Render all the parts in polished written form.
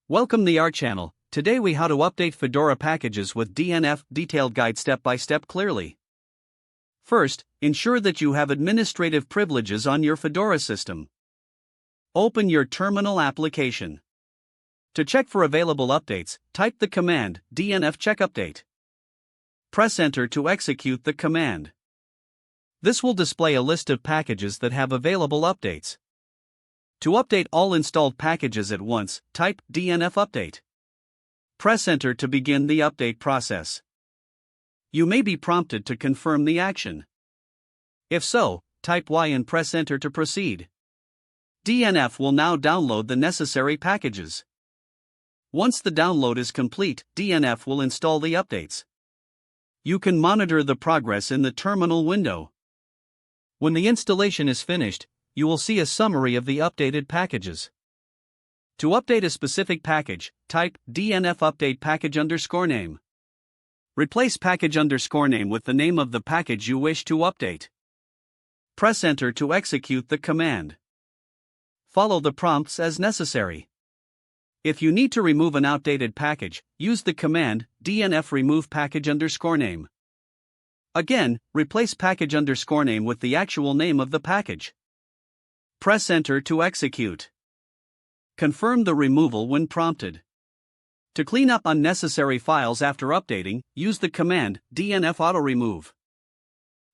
Welcome to our channel. Today we how to update Fedora packages with DNF detailed guide step by step clearly. First, ensure that you have administrative privileges on your Fedora system. Open your terminal application. To check for available updates, type the command DNF check update. Press enter to execute the command. This will display a list of packages that have available updates. To update all installed packages at once, type DNF update. Press enter to begin the update process. You may be prompted to confirm the action. If so, type Y and press enter to proceed. DNF will now download the necessary packages. Once the download is complete, DNF will install the updates. You can monitor the progress in the terminal window. When the installation is finished, you will see a summary of the updated packages. To update a specific package, type DNF update package_name. Replace package_name with the name of the package you wish to update. Press enter to execute the command. Follow the prompts as necessary. If you need to remove an outdated package, use the command DNF remove package_name. Again, replace package_name with the actual name of the package. Press enter to execute. Confirm the removal when prompted. To clean up unnecessary files after updating, use the command DNF auto remove.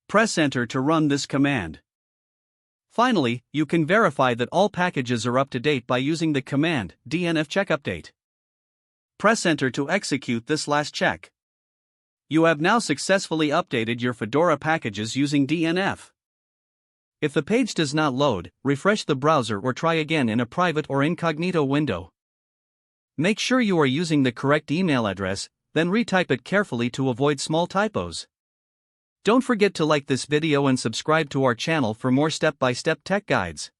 Press enter to run this command. Finally, you can verify that all packages are up to date by using the command DNF check update. Press enter to execute this last check. You have now successfully updated your Fedora packages using DNF. If the page does not load, refresh the browser or try again in a private or incognito window. Make sure you are using the correct email address, then retype it carefully to avoid small typos. Don't forget to like this video and subscribe to our channel for more step-by-step tech guides.